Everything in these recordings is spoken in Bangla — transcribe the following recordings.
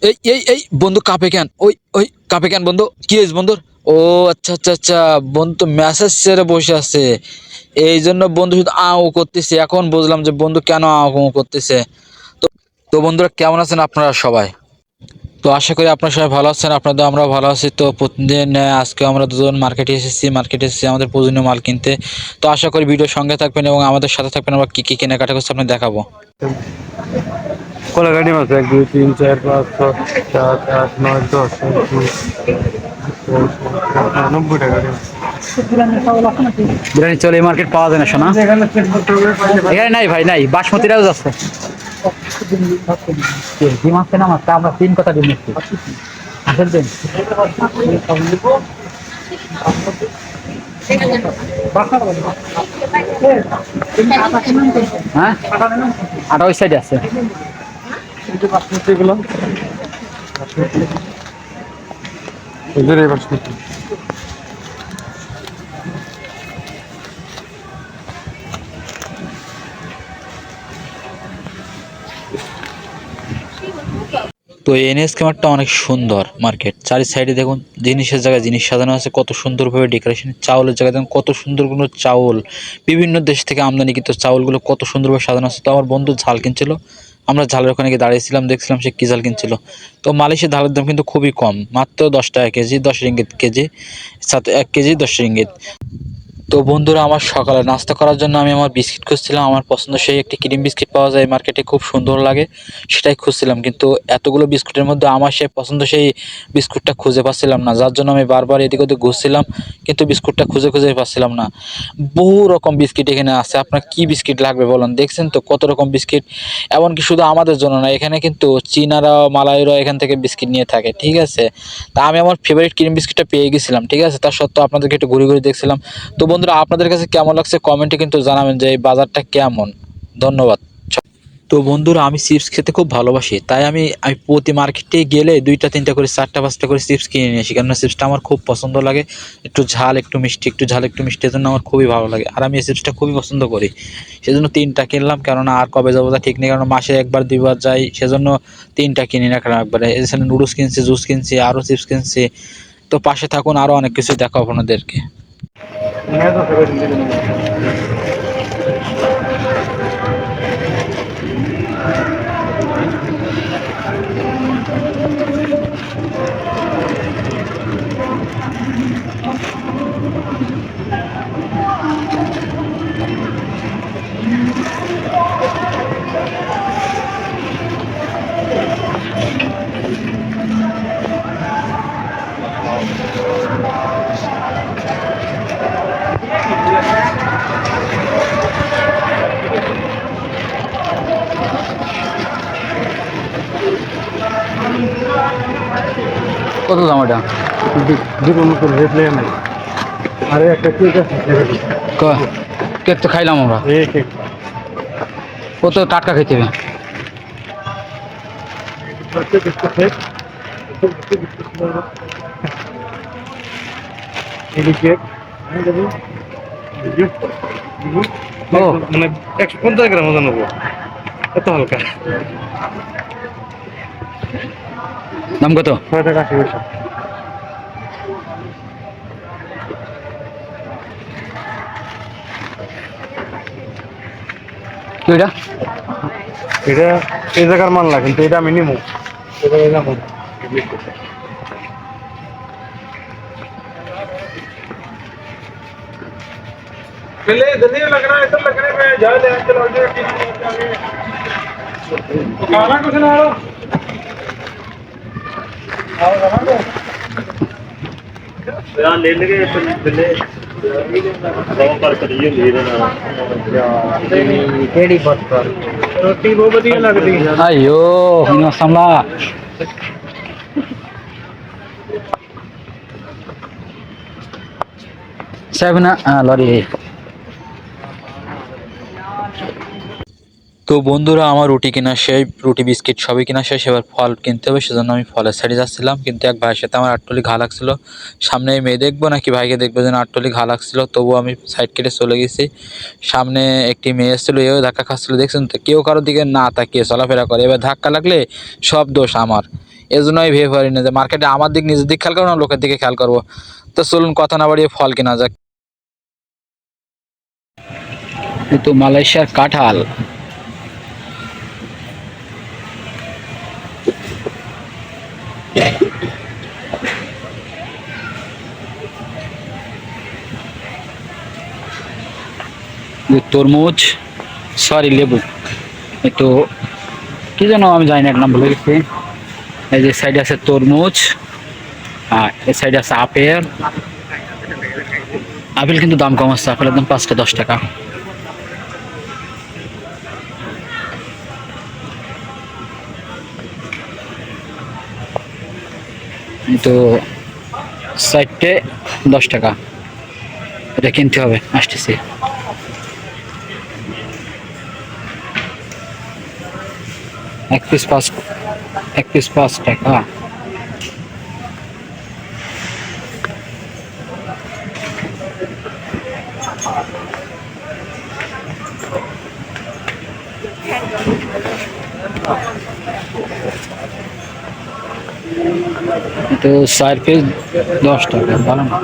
এই বন্ধু কাঁপে কেন? ওই ওই কাঁপে কেন বন্ধু? কি হয়েছে বন্ধুর? ও আচ্ছা আচ্ছা আচ্ছা, বন্ধু তো মেসেজ ছেড়ে বসে আছে, এই জন্য বন্ধু শুধু আও করতেছে। এখন বুঝলাম যে বন্ধু কেন আও করতেছে। তো তো বন্ধুরা কেমন আছেন আপনারা সবাই? তো আশা করি আপনারা সবাই ভালো আছেন, আপনাদের আমরাও ভালো আছি। তো প্রতিদিন আজকে আমরা দুজন মার্কেটে এসেছি আমাদের প্রয়োজনীয় মাল কিনতে। তো আশা করি ভিডিওর সঙ্গে থাকবেন এবং আমাদের সাথে থাকবেন। আমরা কি কি কেনাকাটা করছি আপনি দেখাবো। কলা গাড়ি মাছ 1 2 3 4 5 6 7 8 9 10 90 টাকা। বিরিয়ানি চলে এই মার্কেট পাওয়া যায় না শোনা, এখানে নাই ভাই, নাই বাসমতিরাও যাচ্ছে। ডিম আসছে না মাছটা, আমরা 3 কথা ডিম নিচ্ছি। আসেন দিন। হ্যাঁ, আটা ওই সাইডে আছে। বাসমতিগুলো এদের এই বাসমতি তো এনএস কেমারটা অনেক সুন্দর মার্কেট, চারি সাইডে দেখুন জিনিসের জায়গায় জিনিস সাজানো আছে, কত সুন্দরভাবে ডেকোরেশন। চাউলের জায়গায় দেখুন কত সুন্দরগুলো চাউল, বিভিন্ন দেশ থেকে আমদানিকৃত চাউলগুলো কত সুন্দরভাবে সাজানো আছে। তো আমার বন্ধু ঝাল কিনছিল, আমরা ঝালের ওখানে গিয়ে দাঁড়িয়েছিলাম, দেখছিলাম সে কী ঝাল কিনছিল। তো মালয়েশিয়ার ঝালের দাম কিন্তু খুবই কম, মাত্র 10 টাকা কেজি, 10 রিঙ্গিত কেজি, সাথে 1 কেজি 10 রিঙ্গিত। তো বন্ধুরা আমার সকালে নাস্তা করার জন্য আমি আমার বিস্কিট খুঁজছিলাম, আমার পছন্দ সেই একটি ক্রিম বিস্কিট পাওয়া যায় মার্কেটে, খুব সুন্দর লাগে, সেটাই খুঁজছিলাম। কিন্তু এতগুলো বিস্কুটের মধ্যে আমার সেই পছন্দ সেই বিস্কুটটা খুঁজে পাচ্ছিলাম না, যার জন্য আমি বারবার এদিক ওদিক ঘুরছিলাম, কিন্তু বিস্কুটটা খুঁজে খুঁজে পাচ্ছিলাম না। বহু রকম বিস্কিট এখানে আছে, আপনার কি বিস্কিট লাগবে বলুন। দেখছেন তো কত রকম বিস্কিট, এমনকি শুধু আমাদের জন্য না, এখানে কিন্তু চীনারাও মালায়রাও এখান থেকে বিস্কিট নিয়ে থাকে, ঠিক আছে। তা আমি আমার ফেভারিট ক্রিম বিস্কিটটা পেয়ে গেছিলাম, ঠিক আছে। তার সত্ত্বেও আপনাদেরকে একটু ঘুরে ঘুরে দেখছিলাম। তো বন্ধুরা আপনাদের কাছে কেমন লাগছে কমেন্টে কিন্তু জানাবেন যে এই বাজারটা কেমন। ধন্যবাদ। তো বন্ধুরা আমি চিপস খেতে খুব ভালোবাসি, তাই আমি আমি প্রতি মার্কেটে গেলে 2টা 3টা করে 4টা 5টা করে চিপস কিনে নিয়ে আসি, কেননা চিপসটা আমার খুব পছন্দ লাগে। একটু ঝাল একটু মিষ্টি, একটু ঝাল একটু মিষ্টি, এজন্য আমার খুবই ভালো লাগে, আর আমি এই চিপসটা খুবই পছন্দ করি। সেজন্য 3টা কিনলাম, কেননা আর কবে যাবো তা ঠিক নেই, কারণ মাসে একবার 2বার যাই, সেজন্য 3টা কিনে রাখলাম একবারে। এছাড়া নুডলস কিনছি, জুস কিনছি, আরও চিপস কিনছি। তো পাশে থাকুন, আরও অনেক কিছু দেখাবো আপনাদেরকে। কত দাম এটা? দুটোর মতো রেট লেগে নাই। আরে একটা কেক আছে, কেক তো খাইলাম আমরা, এই কেক ও তো টাটকা খেতে হবে। এই কেক ও মানে 150 গ্রাম ওজন নেবো, এত হালকা। দাম কত? 6 টাকা 80 পয়সা। কি এটা? এটা এই জায়গার মানলা, কিন্তু এটা আমি নিবো। এটা যাবো पहले जल्दी लगना है, सब लगने में जा ले चलो खाना कुछ ना आओ आओ यार ले लेंगे पहले दवा पर करिए ले लेना केड़ी बत्तर रोटी बहुत बढ़िया लगती है। अयो हिनो समला सेवन लॉरी। তো বন্ধুরা আমার রুটি কেনা শেষ, রুটি বিস্কিট সবই কেনা শেষ, এবার ফল কিনতে হবে, সেজন্য আমি ফলের সাইডে যাচ্ছিলাম। কিন্তু এক ভাইয়ের সাথে আমার আটটলি ঘা লাগছিল, সামনে মেয়ে দেখবো নাকি ভাইকে দেখবো, যেন আটটলি ঘা লাগছিল, তবুও আমি সাইড কেটে চলে গেছি। সামনে একটি মেয়ে এসেছিলো, এও ধাক্কা খাচ্ছিলো, দেখছেন তো কেউ কারোর দিকে না তাকিয়ে চলাফেরা করে, এবার ধাক্কা লাগলে সব দোষ আমার। এই জন্য আমি ভেবে পারি না যে মার্কেটে আমার দিক নিজের দিক খেয়াল করবো না লোকের দিকে খেয়াল করবো। তো চলুন কথা না বাড়িয়ে ফল কেনা যাক। কিন্তু মালয়েশিয়ার কাঁঠাল, তরমুজ, সরি লেবু, তো কি যেন আমি জানি না, এক নাম ভুলে গেছি। এই যে সাইডে আছে তরমুজ, আর এই সাইডে আছে আপেল। আপেল কিন্তু দাম কম আছে, আপেলের দাম 5টা 10 টাকা। তো 4টে 10 টাকা, এটা কিনতে হবে, আসতেছি। এক পিস 5 টাকা। তো 4 পিস 10 টাকা, ভালো না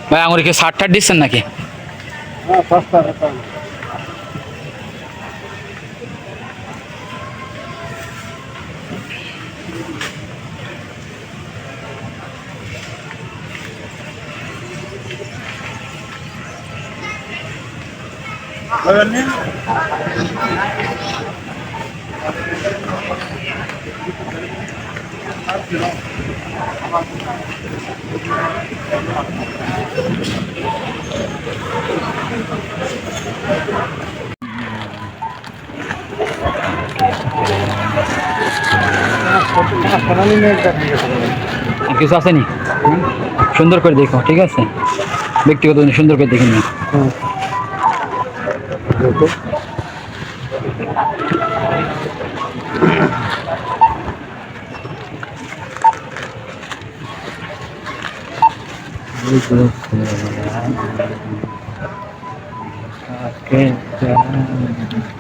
ভাই? আঙুরে কি 60 টাকা দিচ্ছেন নাকি? হ্যাঁ, সস্তা সস্তা। আর কিছু আসেনি? সুন্দর করে দেখো, ঠিক আছে? ব্যক্তিগত সুন্দর করে দেখে নিও। Okay.